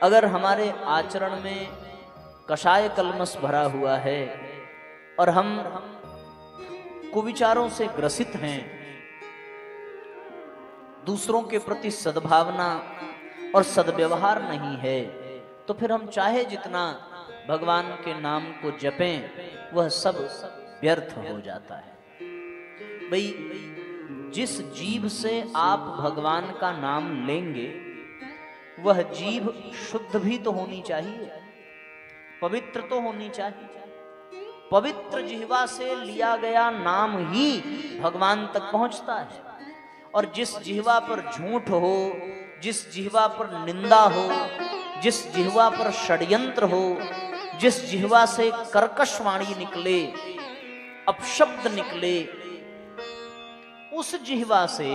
अगर हमारे आचरण में कषाय कल्मष भरा हुआ है और हम कुविचारों से ग्रसित हैं, दूसरों के प्रति सद्भावना और सद्व्यवहार नहीं है, तो फिर हम चाहे जितना भगवान के नाम को जपें वह सब व्यर्थ हो जाता है। भाई, जिस जीभ से आप भगवान का नाम लेंगे वह जीभ शुद्ध भी तो होनी चाहिए, पवित्र तो होनी चाहिए। पवित्र जिह्वा से लिया गया नाम ही भगवान तक पहुंचता है। और जिस जिह्वा पर झूठ हो, जिस जिह्वा पर निंदा हो, जिस जिह्वा पर षड्यंत्र हो, जिस जिह्वा से कर्कश वाणी निकले, अपशब्द निकले, उस जिह्वा से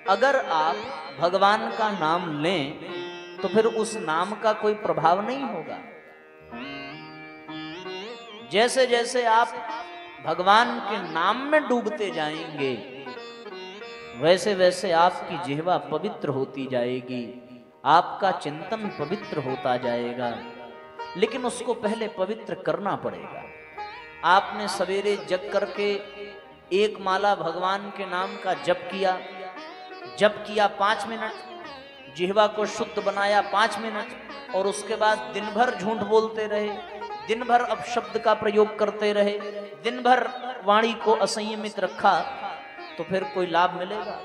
अगर आप भगवान का नाम लें तो फिर उस नाम का कोई प्रभाव नहीं होगा। जैसे जैसे आप भगवान के नाम में डूबते जाएंगे वैसे वैसे आपकी जिह्वा पवित्र होती जाएगी, आपका चिंतन पवित्र होता जाएगा। लेकिन उसको पहले पवित्र करना पड़ेगा। आपने सवेरे जग करके एक माला भगवान के नाम का जप किया 5 मिनट, जिह्वा को शुद्ध बनाया 5 मिनट, और उसके बाद दिन भर झूठ बोलते रहे, दिन भर अपशब्द का प्रयोग करते रहे, दिन भर वाणी को असंयमित रखा, तो फिर कोई लाभ मिलेगा?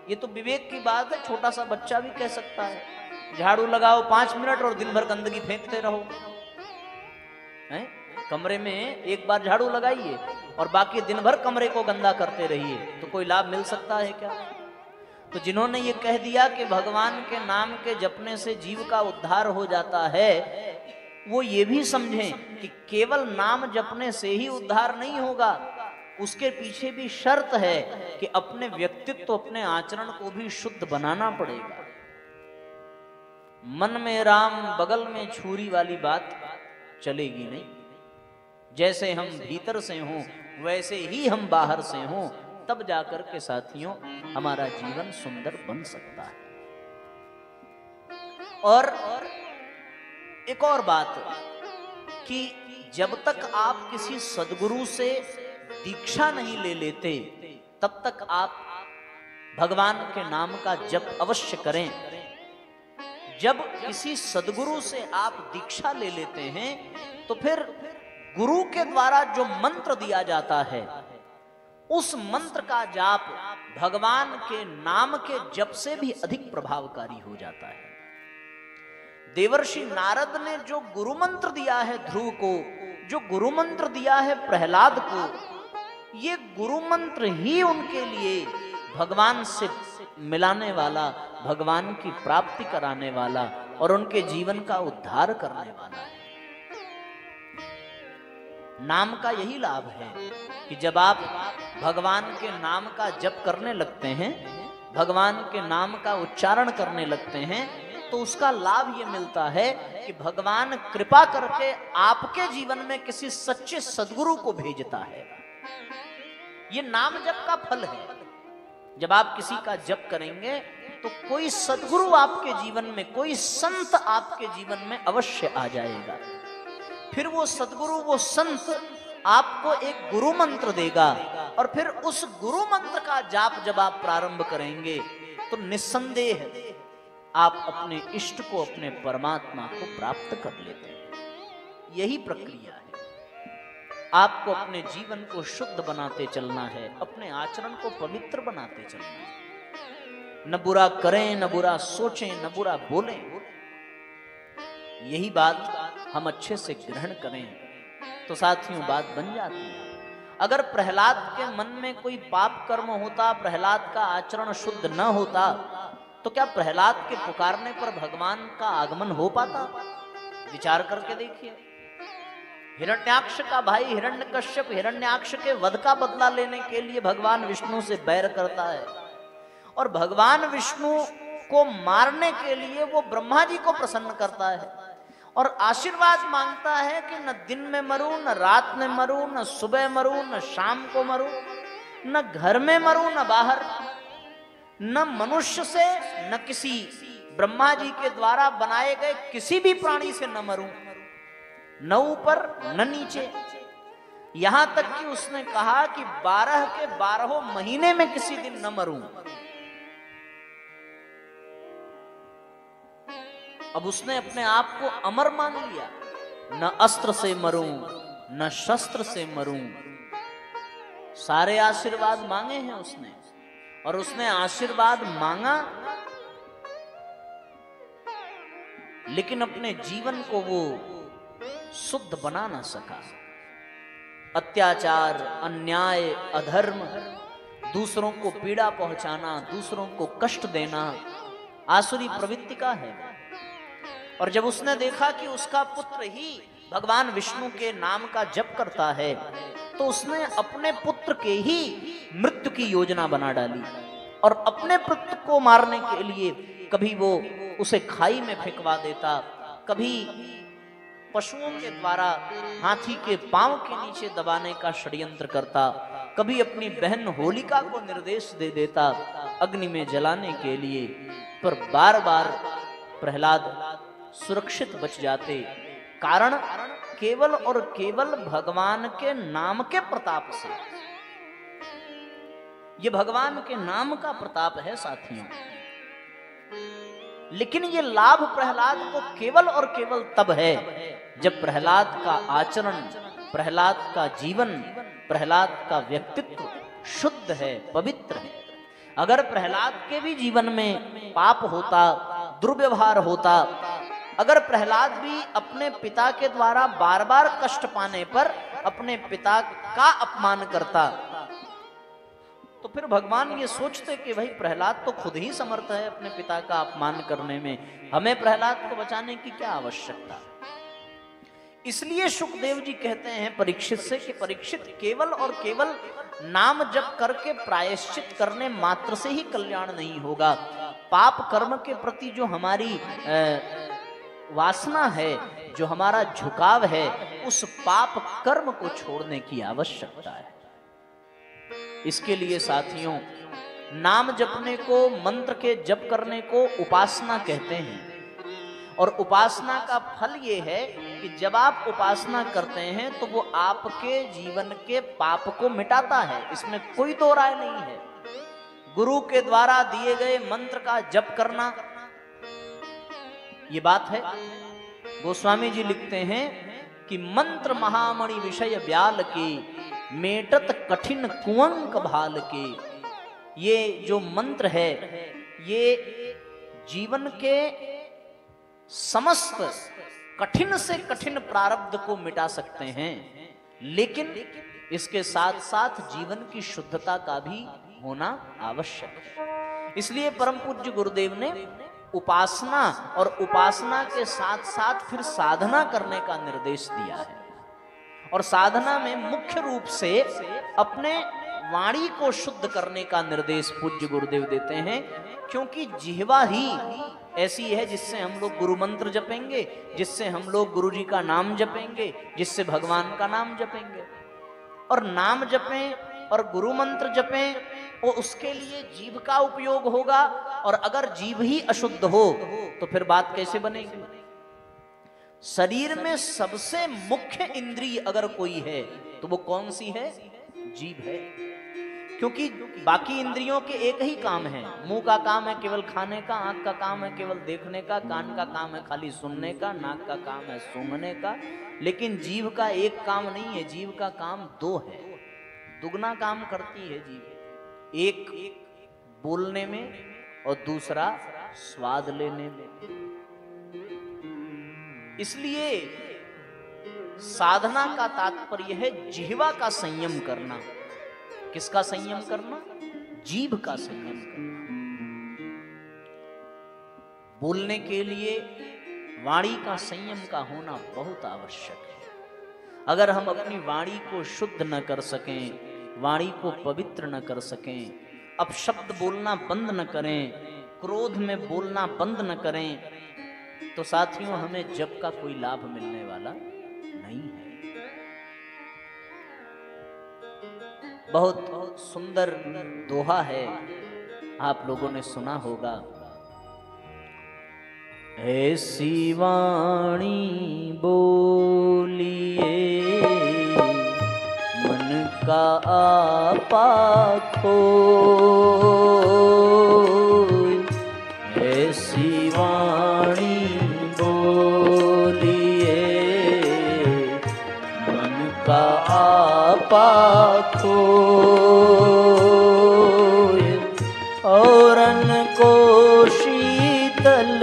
ये तो विवेक की बात है। छोटा सा बच्चा भी कह सकता है झाड़ू लगाओ 5 मिनट और दिन भर गंदगी फेंकते रहो। हैं? कमरे में एक बार झाड़ू लगाइए और बाकी दिन भर कमरे को गंदा करते रहिए, तो कोई लाभ मिल सकता है क्या? तो जिन्होंने ये कह दिया कि भगवान के नाम के जपने से जीव का उद्धार हो जाता है, वो ये भी समझें कि केवल नाम जपने से ही उद्धार नहीं होगा, उसके पीछे भी शर्त है कि अपने व्यक्तित्व, अपने आचरण को भी शुद्ध बनाना पड़ेगा। मन में राम बगल में छुरी वाली बात चलेगी नहीं। जैसे हम भीतर से हों वैसे ही हम बाहर से हों, तब जाकर के साथियों हमारा जीवन सुंदर बन सकता है। और एक और बात कि जब तक आप किसी सद्गुरु से दीक्षा नहीं ले लेते तब तक आप भगवान के नाम का जप अवश्य करें। जब किसी सद्गुरु से आप दीक्षा ले लेते हैं तो फिर गुरु के द्वारा जो मंत्र दिया जाता है उस मंत्र का जाप भगवान के नाम के जप से भी अधिक प्रभावकारी हो जाता है। देवर्षि नारद ने जो गुरु मंत्र दिया है ध्रुव को, जो गुरु मंत्र दिया है प्रहलाद को, ये गुरु मंत्र ही उनके लिए भगवान से मिलाने वाला, भगवान की प्राप्ति कराने वाला और उनके जीवन का उद्धार करने वाला है। नाम का यही लाभ है कि जब आप भगवान के नाम का जप करने लगते हैं, भगवान के नाम का उच्चारण करने लगते हैं, तो उसका लाभ ये मिलता है कि भगवान कृपा करके आपके जीवन में किसी सच्चे सद्गुरु को भेजता है। ये नाम जप का फल है। जब आप किसी का जप करेंगे तो कोई सद्गुरु आपके जीवन में, कोई संत आपके जीवन में अवश्य आ जाएगा। फिर वो सद्गुरु, वो संत आपको एक गुरु मंत्र देगा और फिर उस गुरु मंत्र का जाप जब आप प्रारंभ करेंगे तो निस्संदेह आप अपने इष्ट को, अपने परमात्मा को प्राप्त कर लेते हैं। यही प्रक्रिया है। आपको अपने जीवन को शुद्ध बनाते चलना है, अपने आचरण को पवित्र बनाते चलना है। न बुरा करें, न बुरा सोचें, न बुरा बोलें। यही बात हम अच्छे से ग्रहण करें तो साथियों बात बन जाती है। अगर प्रहलाद के मन में कोई पाप कर्म होता, प्रहलाद का आचरण शुद्ध न होता, तो क्या प्रहलाद के पुकारने पर भगवान का आगमन हो पाता? विचार करके देखिए। हिरण्याक्ष का भाई हिरण्यकश्यप हिरण्याक्ष के वध का बदला लेने के लिए भगवान विष्णु से बैर करता है और भगवान विष्णु को मारने के लिए वो ब्रह्मा जी को प्रसन्न करता है और आशीर्वाद मांगता है कि न दिन में मरूं, न रात में मरूं, न सुबह मरूं, न शाम को मरूं, न घर में मरूं, न बाहर, न मनुष्य से, न किसी ब्रह्मा जी के द्वारा बनाए गए किसी भी प्राणी से न मरूं, न ऊपर न नीचे। यहां तक कि उसने कहा कि 12 के 12 महीने में किसी दिन न मरूं। अब उसने अपने आप को अमर मान लिया। न अस्त्र से मरूं, न शस्त्र से मरूं। सारे आशीर्वाद मांगे हैं उसने, और उसने आशीर्वाद मांगा, लेकिन अपने जीवन को वो शुद्ध बना ना सका। अत्याचार, अन्याय, अधर्म, दूसरों को पीड़ा पहुंचाना, दूसरों को कष्ट देना आसुरी प्रवृत्ति का है। और जब उसने देखा कि उसका पुत्र ही भगवान विष्णु के नाम का जप करता है, तो उसने अपने पुत्र के ही मृत्यु की योजना बना डाली। और अपने पुत्र को मारने के लिए कभी वो उसे खाई में फेंकवा देता, कभी पशुओं के द्वारा हाथी के पांव के नीचे दबाने का षड्यंत्र करता, कभी अपनी बहन होलिका को निर्देश दे देता अग्नि में जलाने के लिए। पर बार बार प्रहलाद सुरक्षित बच जाते। कारण केवल और केवल भगवान के नाम के प्रताप से। ये भगवान के नाम का प्रताप है साथियों। लेकिन ये लाभ प्रहलाद को केवल और केवल तब है जब प्रहलाद का आचरण, प्रहलाद का जीवन, प्रहलाद का व्यक्तित्व शुद्ध है, पवित्र है। अगर प्रहलाद के भी जीवन में पाप होता, दुर्व्यवहार होता, अगर प्रहलाद भी अपने पिता के द्वारा बार बार कष्ट पाने पर अपने पिता का अपमान करता, तो फिर भगवान ये सोचते कि भाई प्रहलाद तो खुद ही समर्थ है अपने पिता का अपमान करने में, हमें प्रहलाद को बचाने की क्या आवश्यकता। इसलिए सुखदेव जी कहते हैं परीक्षित से कि परीक्षित, केवल और केवल नाम जप करके प्रायश्चित करने मात्र से ही कल्याण नहीं होगा। पाप कर्म के प्रति जो हमारी वासना है, जो हमारा झुकाव है, उस पाप कर्म को छोड़ने की आवश्यकता है। इसके लिए साथियों, नाम जपने को, मंत्र के जप करने को उपासना कहते हैं। और उपासना का फल ये है कि जब आप उपासना करते हैं तो वो आपके जीवन के पाप को मिटाता है, इसमें कोई दो राय नहीं है। गुरु के द्वारा दिए गए मंत्र का जप करना, ये बात है। गोस्वामी जी लिखते हैं कि मंत्र महामणि विषय ब्याल के, मेटत कठिन कुंवंक भाल के। ये जो मंत्र है, ये जीवन के समस्त कठिन से कठिन प्रारब्ध को मिटा सकते हैं, लेकिन इसके साथ साथ जीवन की शुद्धता का भी होना आवश्यक है। इसलिए परम पूज्य गुरुदेव ने उपासना और उपासना के साथ साथ फिर साधना करने का निर्देश दिया है। और साधना में मुख्य रूप से अपने वाणी को शुद्ध करने का निर्देश पूज्य गुरुदेव देते हैं, क्योंकि जिह्वा ही ऐसी है जिससे हम लोग गुरु मंत्र जपेंगे, जिससे हम लोग गुरु जी का नाम जपेंगे, जिससे भगवान का नाम जपेंगे। और नाम जपें और गुरु मंत्र जपें, वो उसके लिए जीभ का उपयोग होगा। और अगर जीभ ही अशुद्ध हो तो फिर बात कैसे बनेगी। शरीर में सबसे मुख्य इंद्रिय अगर कोई है तो वो कौन सी है? जीभ है। क्योंकि बाकी इंद्रियों के एक ही काम है। मुंह का काम है केवल खाने का, आंख का काम है केवल देखने का, कान का काम है खाली सुनने का, नाक का काम है सूंघने का। लेकिन जीभ का एक काम नहीं है, जीभ का काम दो है, दुगना काम करती है जीभ। एक बोलने में और दूसरा स्वाद लेने में। इसलिए साधना का तात्पर्य है जिह्वा का संयम करना। किसका संयम करना? जीभ का संयम करना। बोलने के लिए वाणी का संयम का होना बहुत आवश्यक है। अगर हम अपनी वाणी को शुद्ध न कर सकें, वाणी को पवित्र न कर सकें, अपशब्द बोलना बंद न करें, क्रोध में बोलना बंद न करें, तो साथियों हमें जप का कोई लाभ मिलने वाला नहीं है। बहुत सुंदर दोहा है, आप लोगों ने सुना होगा। ऐसी वाणी बोलिए मन का आपा खोए। ऐसी वाणी बोलिए मन का आपा खोए। औरन को शीतल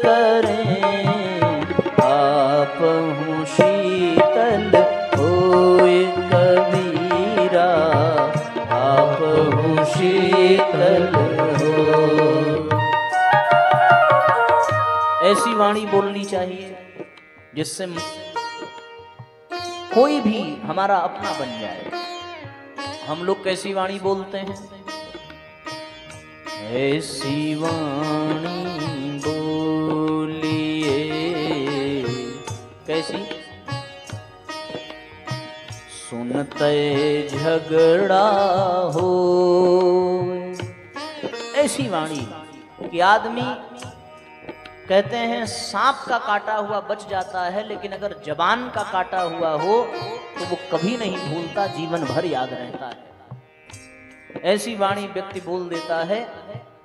करें आप हूँ शीतल होए कबीरा आप हूँ शीतल हो। ऐसी वाणी बोलनी चाहिए जिससे कोई भी हमारा अपना बन जाए। हम लोग कैसी वाणी बोलते हैं? ऐसी वाणी बोलिए। कैसी? सुनते झगड़ा हो। ऐसी वाणी कि आदमी कहते हैं सांप का काटा हुआ बच जाता है, लेकिन अगर जबान का काटा हुआ हो तो वो कभी नहीं भूलता, जीवन भर याद रहता है। ऐसी वाणी व्यक्ति बोल देता है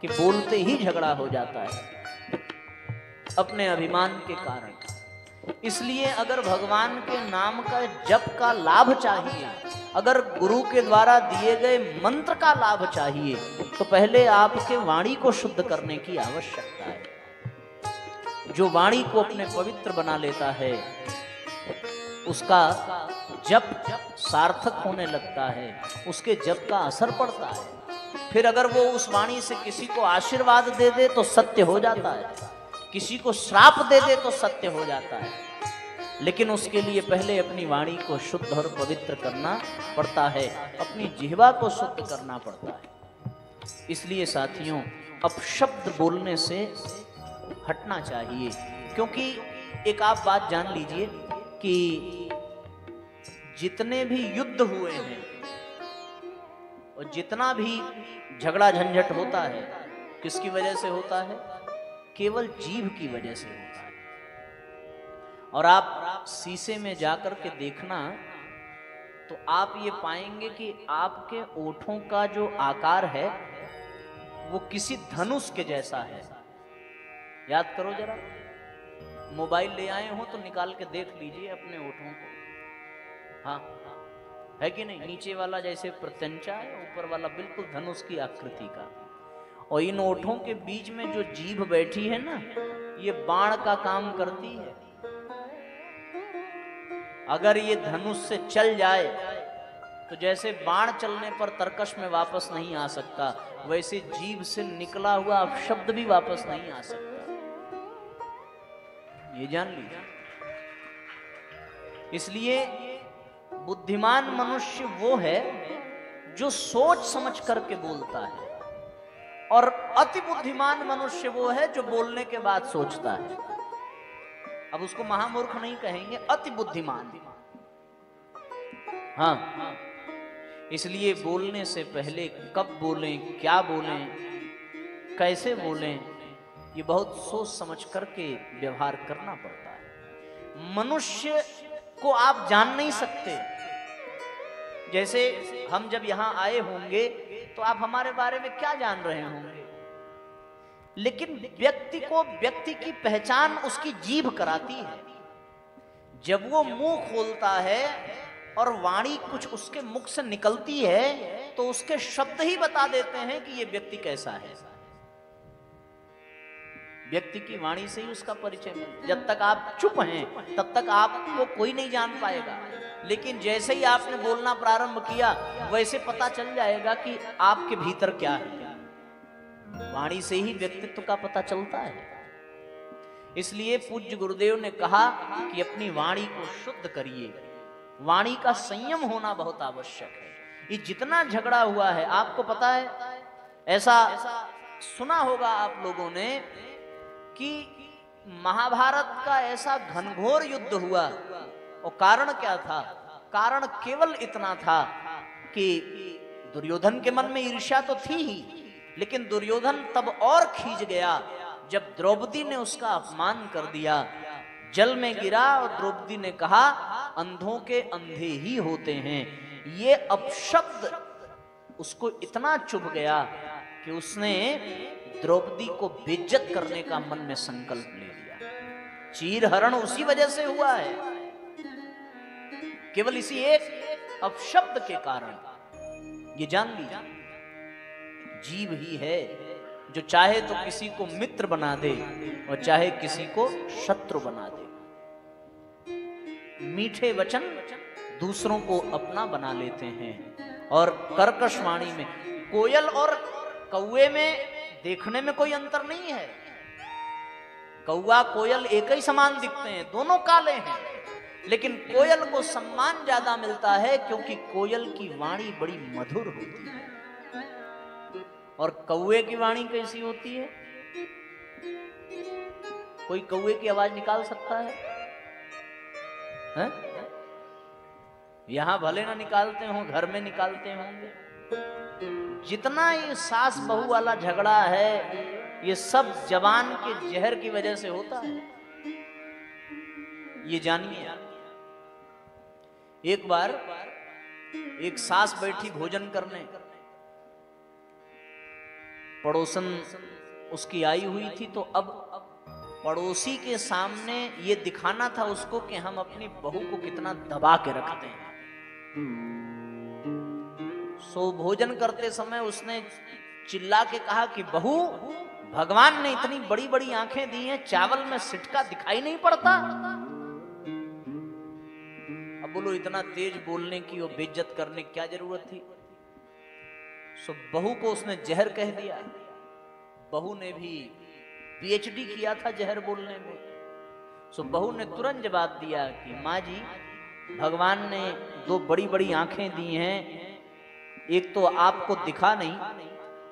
कि बोलते ही झगड़ा हो जाता है अपने अभिमान के कारण। इसलिए अगर भगवान के नाम का जप का लाभ चाहिए, अगर गुरु के द्वारा दिए गए मंत्र का लाभ चाहिए, तो पहले आपके वाणी को शुद्ध करने की आवश्यकता है। जो वाणी को अपने पवित्र बना लेता है उसका जप सार्थक होने लगता है, उसके जप का असर पड़ता है। फिर अगर वो उस वाणी से किसी को आशीर्वाद दे दे तो सत्य हो जाता है, किसी को श्राप दे दे तो सत्य हो जाता है। लेकिन उसके लिए पहले अपनी वाणी को शुद्ध और पवित्र करना पड़ता है, अपनी जिह्वा को शुद्ध करना पड़ता है। इसलिए साथियों, अपशब्द बोलने से हटना चाहिए। क्योंकि एक आप बात जान लीजिए कि जितने भी युद्ध हुए हैं और जितना भी झगड़ा झंझट होता है, किसकी वजह से होता है? केवल जीभ की वजह से होता है। और आप शीशे में जाकर के देखना तो आप ये पाएंगे कि आपके ओठों का जो आकार है वो किसी धनुष के जैसा है। याद करो जरा, मोबाइल ले आए हो तो निकाल के देख लीजिए अपने ओठों को। हाँ, है कि नहीं? नीचे वाला जैसे प्रत्यंचा है, ऊपर वाला बिल्कुल धनुष की आकृति का। और इन ओठों के बीच में जो जीभ बैठी है ना, ये बाण का काम करती है। अगर ये धनुष से चल जाए तो जैसे बाण चलने पर तरकश में वापस नहीं आ सकता, वैसे जीभ से निकला हुआ अपशब्द भी वापस नहीं आ सकता। ये जान लीजिए। इसलिए बुद्धिमान मनुष्य वो है जो सोच समझ करके बोलता है, और अति बुद्धिमान मनुष्य वो है जो बोलने के बाद सोचता है। अब उसको महामूर्ख नहीं कहेंगे, अति बुद्धिमान। हाँ, इसलिए बोलने से पहले कब बोलें, क्या बोलें, कैसे बोलें, ये बहुत सोच समझ करके व्यवहार करना पड़ता है। मनुष्य को आप जान नहीं सकते। जैसे हम जब यहां आए होंगे तो आप हमारे बारे में क्या जान रहे होंगे, लेकिन व्यक्ति को व्यक्ति की पहचान उसकी जीभ कराती है। जब वो मुंह खोलता है और वाणी कुछ उसके मुख से निकलती है तो उसके शब्द ही बता देते हैं कि ये व्यक्ति कैसा है। व्यक्ति की वाणी से ही उसका परिचय मिलता है। जब तक आप चुप हैं तब तक आपको कोई नहीं जान पाएगा, लेकिन जैसे ही आपने बोलना प्रारंभ किया वैसे पता चल जाएगा कि आपके भीतर क्या है। वाणी से ही व्यक्तित्व का पता चलता है। इसलिए पूज्य गुरुदेव ने कहा कि अपनी वाणी को शुद्ध करिए। वाणी का संयम होना बहुत आवश्यक है। ये जितना झगड़ा हुआ है, आपको पता है, ऐसा सुना होगा आप लोगों ने कि महाभारत का ऐसा घनघोर युद्ध हुआ, और कारण क्या था? कारण केवल इतना था कि दुर्योधन के मन में ईर्ष्या तो थी ही, लेकिन दुर्योधन तब और खींच गया जब द्रौपदी ने उसका अपमान कर दिया, जल में गिरा और द्रौपदी ने कहा अंधों के अंधे ही होते हैं, ये अपशब्द उसको इतना चुभ गया कि उसने द्रौपदी को बेइज्जत करने का मन में संकल्प ले लिया। चीरहरण उसी वजह से हुआ है, केवल इसी एक अपशब्द के कारण। ये जान लीजिए, जीव ही है जो चाहे तो किसी को मित्र बना दे और चाहे किसी को शत्रु बना दे। मीठे वचन दूसरों को अपना बना लेते हैं और कर्कश वाणी में, कोयल और कौवे में देखने में कोई अंतर नहीं है। कौवा कोयल एक ही समान दिखते हैं, दोनों काले हैं, लेकिन कोयल को सम्मान ज्यादा मिलता है क्योंकि कोयल की वाणी बड़ी मधुर होती है। और कौवे की वाणी कैसी होती है? कोई कौवे की आवाज निकाल सकता है? यहां भले ना निकालते हो, घर में निकालते होंगे। जितना ये सास बहू वाला झगड़ा है, ये सब जवान के जहर की वजह से होता है, ये जानिए। एक बार एक सास बैठी भोजन करने, पड़ोसन उसकी आई हुई थी, तो अब पड़ोसी के सामने ये दिखाना था उसको कि हम अपनी बहू को कितना दबा के रखते हैं। सो भोजन करते समय उसने चिल्ला के कहा कि बहू, भगवान ने इतनी बड़ी बड़ी आंखें दी हैं, चावल में सिटका दिखाई नहीं पड़ता? अब बोलो, इतना तेज बोलने की और बेइज्जत करने की क्या जरूरत थी? सो बहू को उसने जहर कह दिया। बहू ने भी पीएचडी किया था जहर बोलने में। सो बहू ने तुरंत जवाब दिया कि माँ जी, भगवान ने दो बड़ी बड़ी आंखें दी हैं, एक तो आपको दिखा नहीं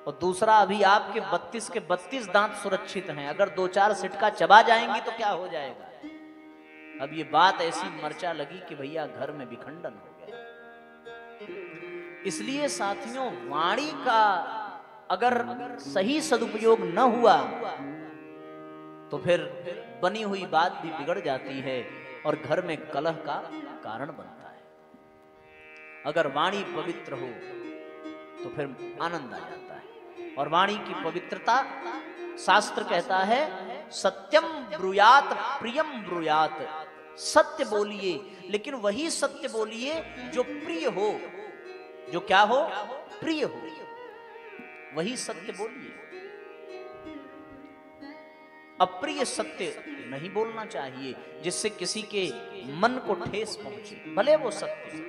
और दूसरा अभी आपके 32 के 32 दांत सुरक्षित हैं, अगर 2-4 सिटका चबा जाएंगी तो क्या हो जाएगा। अब ये बात ऐसी मर्चा लगी कि भैया घर में विखंडन हो गया। इसलिए साथियों, वाणी का अगर सही सदुपयोग न हुआ तो फिर बनी हुई बात भी बिगड़ जाती है और घर में कलह का कारण बनता है। अगर वाणी पवित्र हो तो फिर आनंद आ जाता है। और वाणी की पवित्रता, शास्त्र कहता है सत्यम ब्रूयात प्रियम ब्रूयात, सत्य बोलिए, लेकिन वही सत्य बोलिए जो प्रिय हो, जो क्या हो? प्रिय हो, वही सत्य बोलिए। अप्रिय सत्य नहीं बोलना चाहिए जिससे किसी के मन को ठेस पहुंचे, भले वो सत्य।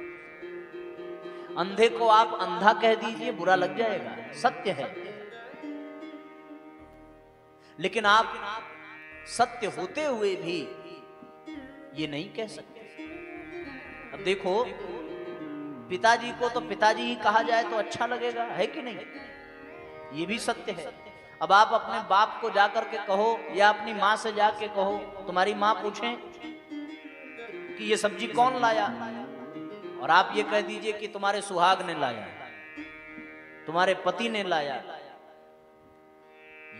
अंधे को आप अंधा कह दीजिए, बुरा लग जाएगा, सत्य है, लेकिन आप सत्य होते हुए भी ये नहीं कह सकते। अब देखो, पिताजी को तो पिताजी ही कहा जाए तो अच्छा लगेगा, है कि नहीं? ये भी सत्य है। अब आप अपने बाप को जाकर के कहो या अपनी माँ से जाके कहो, तुम्हारी माँ पूछें कि ये सब्जी कौन लाया, और आप ये कह दीजिए कि तुम्हारे सुहाग ने लाया, तुम्हारे पति ने लाया,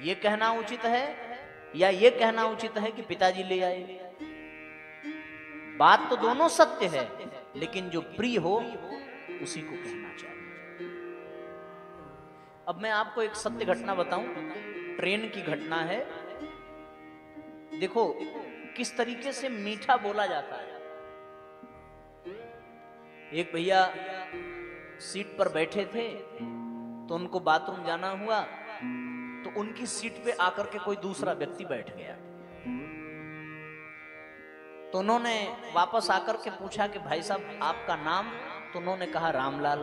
ये कहना उचित है या ये कहना उचित है कि पिताजी ले आए? बात तो दोनों सत्य है, लेकिन जो प्रिय हो उसी को कहना चाहिए। अब मैं आपको एक सत्य घटना बताऊं, ट्रेन की घटना है। देखो किस तरीके से मीठा बोला जाता है। एक भैया सीट पर बैठे थे तो उनको बाथरूम जाना हुआ, तो उनकी सीट पे आकर के कोई दूसरा व्यक्ति बैठ गया। तो उन्होंने वापस आकर के पूछा कि भाई साहब आपका नाम? तो उन्होंने कहा रामलाल।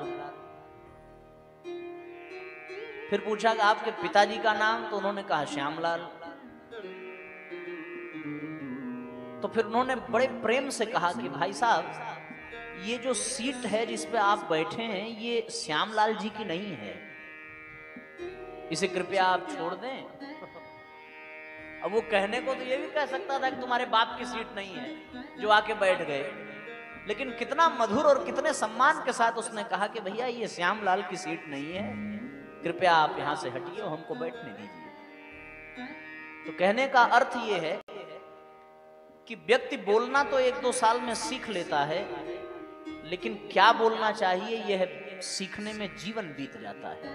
फिर पूछा कि आपके पिताजी का नाम? तो उन्होंने कहा श्यामलाल। तो फिर उन्होंने बड़े प्रेम से कहा कि भाई साहब ये जो सीट है जिस पे आप बैठे हैं ये श्यामलाल जी की नहीं है, इसे कृपया आप छोड़ दें। अब वो कहने को तो ये भी कह सकता था कि तुम्हारे बाप की सीट नहीं है जो आके बैठ गए, लेकिन कितना मधुर और कितने सम्मान के साथ उसने कहा कि भैया ये श्यामलाल की सीट नहीं है, कृपया आप यहां से हटिए, हमको बैठने दीजिए। तो कहने का अर्थ यह है कि व्यक्ति बोलना तो 1-2 साल में सीख लेता है, लेकिन क्या बोलना चाहिए यह सीखने में जीवन बीत जाता है।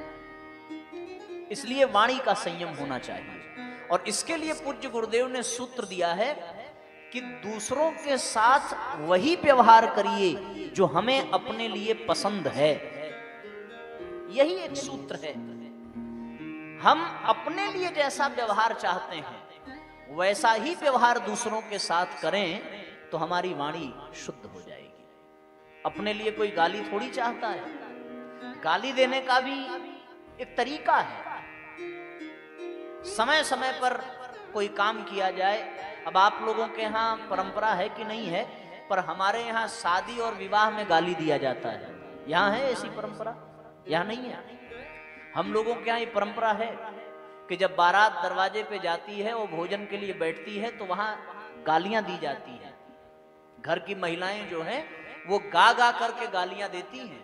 इसलिए वाणी का संयम होना चाहिए। और इसके लिए पूज्य गुरुदेव ने सूत्र दिया है कि दूसरों के साथ वही व्यवहार करिए जो हमें अपने लिए पसंद है। यही एक सूत्र है। हम अपने लिए जैसा व्यवहार चाहते हैं वैसा ही व्यवहार दूसरों के साथ करें तो हमारी वाणी शुद्ध हो जाएगी। अपने लिए कोई गाली थोड़ी चाहता है। गाली देने का भी एक तरीका है। समय समय पर कोई काम किया जाए। अब आप लोगों के यहाँ परंपरा है कि नहीं है, पर हमारे यहाँ शादी और विवाह में गाली दिया जाता है। यहाँ है ऐसी परंपरा? यहाँ नहीं है। हम लोगों के यहाँ ये परंपरा है कि जब बारात दरवाजे पे जाती है, वो भोजन के लिए बैठती है, तो वहां गालियां दी जाती है। घर की महिलाएं जो हैं वो गा गा करके गालियां देती हैं।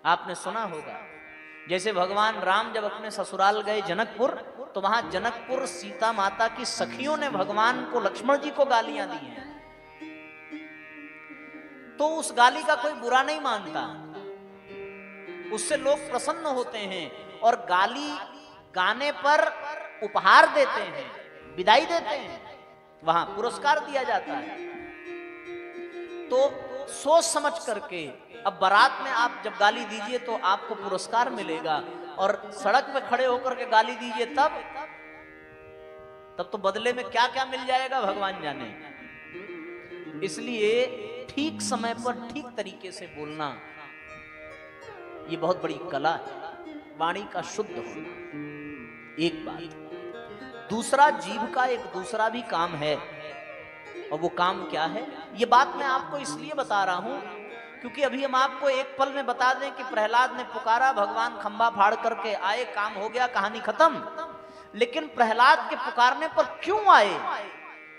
आपने सुना होगा, जैसे भगवान राम जब अपने ससुराल गए जनकपुर, तो वहां जनकपुर सीता माता की सखियों ने भगवान को, लक्ष्मण जी को गालियां दी हैं। तो उस गाली का कोई बुरा नहीं मानता, उससे लोग प्रसन्न होते हैं और गाली गाने पर उपहार देते हैं, विदाई देते हैं, वहां पुरस्कार दिया जाता है। तो सोच समझ करके, अब बारात में आप जब गाली दीजिए तो आपको पुरस्कार मिलेगा, और सड़क पे खड़े होकर के गाली दीजिए तब तो बदले में क्या क्या मिल जाएगा भगवान जाने। इसलिए ठीक समय पर ठीक तरीके से बोलना ये बहुत बड़ी कला है, वाणी का शुद्ध होना। एक बात। दूसरा, जीभ का एक दूसरा भी काम है, और वो काम क्या है? ये बात मैं आपको इसलिए बता रहा हूं क्योंकि अभी हम आपको एक पल में बता दें कि प्रहलाद ने पुकारा, भगवान खंबा फाड़ करके आए, काम हो गया, कहानी खत्म। लेकिन प्रहलाद के पुकारने पर क्यों आए?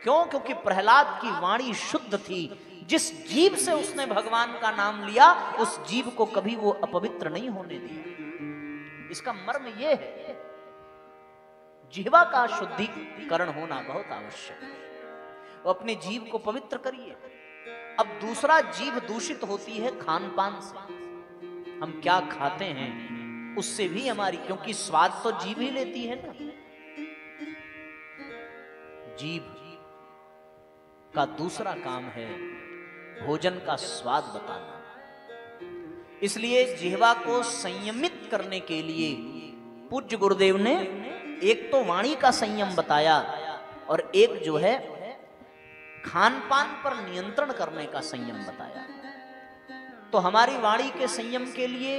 क्यों? क्योंकि प्रहलाद की वाणी शुद्ध थी। जिस जीभ से उसने भगवान का नाम लिया, उस जीभ को कभी वो अपवित्र नहीं होने दिया। इसका मर्म यह है, जिह्वा का शुद्धिकरण होना बहुत आवश्यक है। वो अपने जीभ को पवित्र करिए। अब दूसरा, जीभ दूषित होती है खान पान से। हम क्या खाते हैं उससे भी हमारी, क्योंकि स्वाद तो जीभ ही लेती है ना। जीभ का दूसरा काम है भोजन का स्वाद बताना। इसलिए जिह्वा को संयमित करने के लिए पूज्य गुरुदेव ने एक तो वाणी का संयम बताया, और एक जो है खान पान पर नियंत्रण करने का संयम बताया। तो हमारी वाणी के संयम के लिए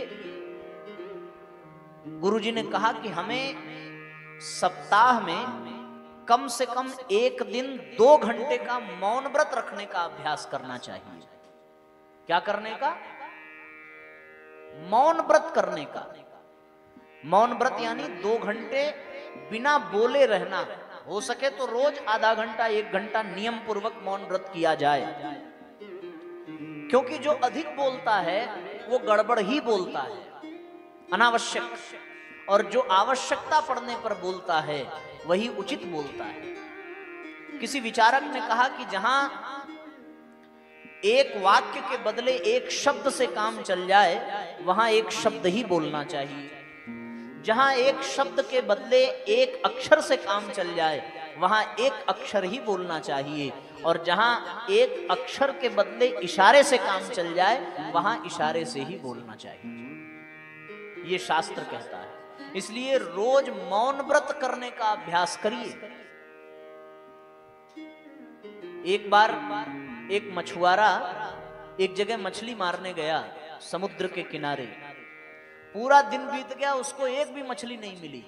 गुरुजी ने कहा कि हमें सप्ताह में कम से कम एक दिन 2 घंटे का मौन व्रत रखने का अभ्यास करना चाहिए। क्या करने का? मौन व्रत करने का। मौन व्रत यानी 2 घंटे बिना बोले रहना। हो सके तो रोज आधा घंटा 1 घंटा नियम पूर्वक मौन व्रत किया जाए, क्योंकि जो अधिक बोलता है वो गड़बड़ ही बोलता है, अनावश्यक, और जो आवश्यकता पड़ने पर बोलता है वही उचित बोलता है। किसी विचारक ने कहा कि जहां एक वाक्य के बदले एक शब्द से काम चल जाए, वहां एक शब्द ही बोलना चाहिए। जहां एक शब्द के बदले एक अक्षर से काम चल जाए, वहां एक अक्षर ही बोलना चाहिए। और जहां एक अक्षर के बदले इशारे से काम चल जाए, वहां इशारे से ही बोलना चाहिए। ये शास्त्र कहता है। इसलिए रोज मौन व्रत करने का अभ्यास करिए। एक बार एक मछुआरा एक जगह मछली मारने गया, समुद्र के किनारे। पूरा दिन बीत गया, उसको एक भी मछली नहीं मिली।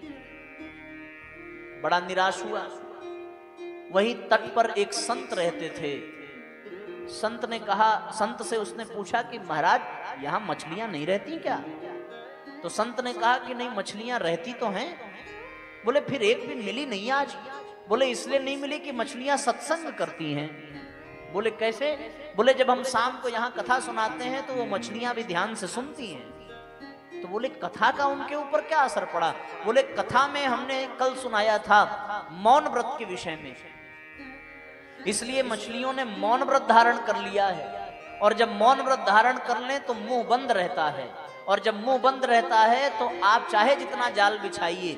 बड़ा निराश हुआ। वही तट पर एक संत रहते थे। संत ने कहा, संत से उसने पूछा कि महाराज यहां मछलियां नहीं रहती क्या? तो संत ने कहा कि नहीं, मछलियां रहती तो हैं। बोले फिर एक भी मिली नहीं आज? बोले इसलिए नहीं मिली कि मछलियां सत्संग करती हैं। बोले कैसे? बोले जब हम शाम को यहाँ कथा सुनाते हैं तो वो मछलियां भी ध्यान से सुनती हैं। तो बोले कथा का उनके ऊपर क्या असर पड़ा? बोले कथा में हमने कल सुनाया था मौन व्रत के विषय में, इसलिए मछलियों ने मौन व्रत धारण कर लिया है, और जब मौन व्रत धारण कर लें तो मुंह बंद रहता है, और जब मुंह बंद रहता है तो आप चाहे जितना जाल बिछाइए,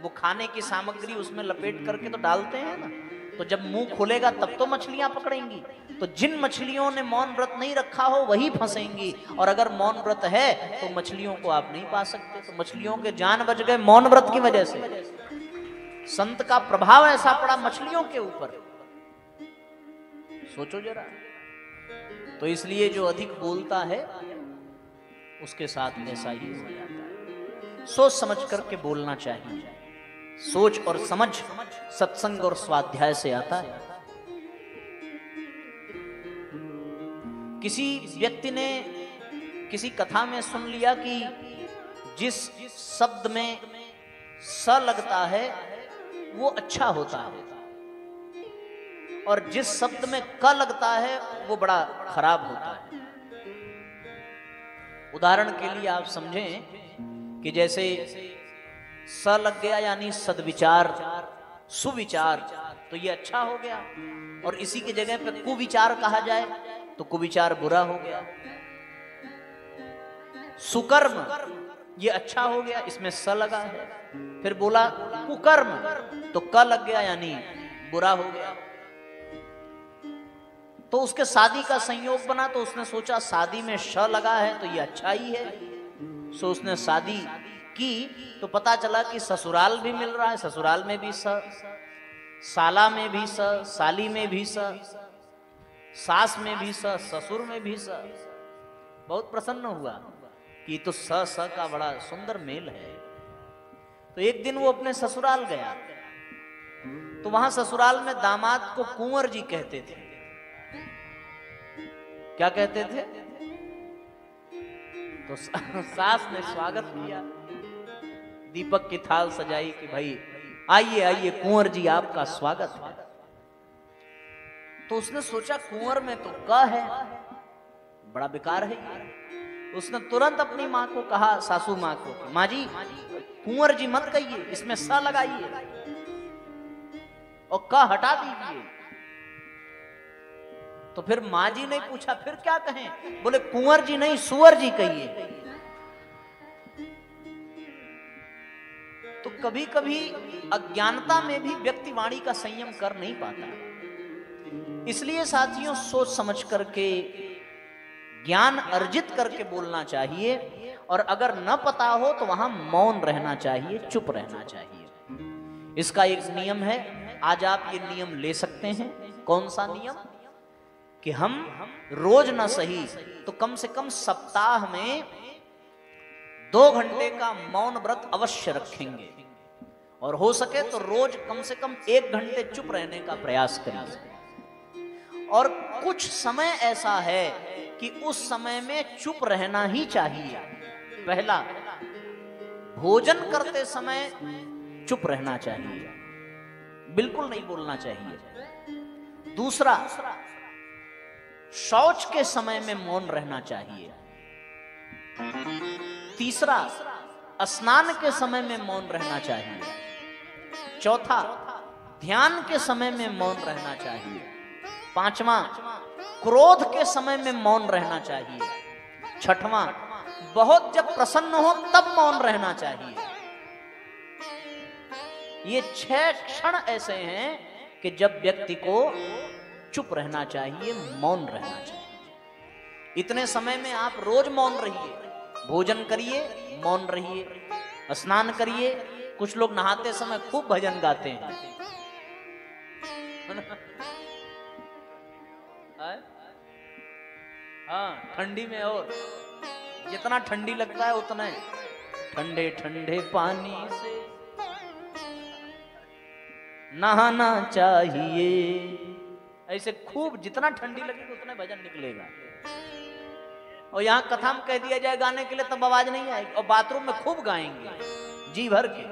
वो खाने की सामग्री उसमें लपेट करके तो डालते हैं ना, तो जब मुंह खुलेगा तब तो मछलियां पकड़ेंगी। तो जिन मछलियों ने मौन व्रत नहीं रखा हो वही फंसेंगी, और अगर मौन व्रत है तो मछलियों को आप नहीं पा सकते। तो मछलियों के जान बच गए मौन व्रत की वजह से। संत का प्रभाव ऐसा पड़ा मछलियों के ऊपर, सोचो जरा। तो इसलिए जो अधिक बोलता है उसके साथ ऐसा ही हो जाता है। सोच समझ करके बोलना चाहिए। सोच और समझ सत्संग और स्वाध्याय से आता है। किसी व्यक्ति ने किसी कथा में सुन लिया कि जिस शब्द में स लगता है वो अच्छा होता है, और जिस शब्द में क लगता है वो बड़ा खराब होता है। उदाहरण के लिए आप समझें कि जैसे स लग गया यानी सद्विचार, सुविचार, तो ये अच्छा हो गया, और इसी की जगह पे कुविचार कहा जाए तो कुविचार बुरा हो गया। सुकर्म ये अच्छा हो गया, इसमें स लगा है। फिर बोला कुकर्म तो क लग गया यानी बुरा हो गया। तो उसके शादी का संयोग बना तो उसने सोचा शादी में श लगा है तो ये अच्छा ही है, सो उसने शादी की। तो पता चला कि ससुराल भी मिल रहा है, ससुराल में भी स, साला में भी स, साली में भी स, सास में भी स, ससुर में भी स। बहुत प्रसन्न हुआ कि तो स का बड़ा सुंदर मेल है। तो एक दिन वो अपने ससुराल गया, तो वहां ससुराल में दामाद को कुंवर जी कहते थे। क्या कहते थे? तो सास ने स्वागत किया, दीपक की थाल सजाई कि भाई आइए आइए कुंवर जी आपका स्वागत है। तो उसने सोचा कुंवर में तो क है, बड़ा बेकार है ये। उसने तुरंत अपनी माँ को कहा, सासू माँ को, माँ जी कुंवर जी मत कहिए, इसमें स लगाइए और क हटा दीजिए। तो फिर माँ जी ने पूछा फिर क्या कहें? बोले कुंवर जी नहीं सुअर जी कहिए। तो कभी कभी अज्ञानता में भी व्यक्ति वाणी का संयम कर नहीं पाता। इसलिए साथियों सोच समझ करके ज्ञान अर्जित करके बोलना चाहिए, और अगर न पता हो तो वहां मौन रहना चाहिए, चुप रहना चाहिए। इसका एक नियम है, आज आप ये नियम ले सकते हैं। कौन सा नियम? कि हम रोज न सही तो कम से कम सप्ताह में 2 घंटे का मौन व्रत अवश्य रखेंगे, और हो सके तो रोज कम से कम 1 घंटे चुप रहने का प्रयास करिए। और कुछ समय ऐसा है कि उस समय में चुप रहना ही चाहिए। पहला, भोजन करते समय चुप रहना चाहिए, बिल्कुल नहीं बोलना चाहिए। दूसरा, शौच के समय में मौन रहना चाहिए। तीसरा, स्नान के समय में मौन रहना चाहिए। चौथा, ध्यान के समय में मौन रहना चाहिए। पांचवा, क्रोध के समय में मौन रहना चाहिए। छठवां, बहुत जब प्रसन्न हो तब मौन रहना चाहिए। ये 6 क्षण ऐसे हैं कि जब व्यक्ति को चुप रहना चाहिए, मौन रहना चाहिए। इतने समय में आप रोज मौन रहिए, भोजन करिए, मौन रहिए, स्नान करिए। कुछ लोग नहाते समय खूब भजन गाते हैं। हाँ, ठंडी में और जितना ठंडी लगता है उतना ठंडे ठंडे पानी से नहाना चाहिए। ऐसे खूब जितना ठंडी लगेगी उतना भजन निकलेगा। और यहाँ कथा में कह दिया जाए गाने के लिए तब आवाज नहीं आएगी, और बाथरूम में खूब गाएंगे जी भर के,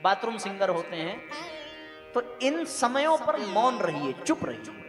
बाथरूम सिंगर होते हैं। तो इन समयों पर मौन रहिए, चुप रहिए।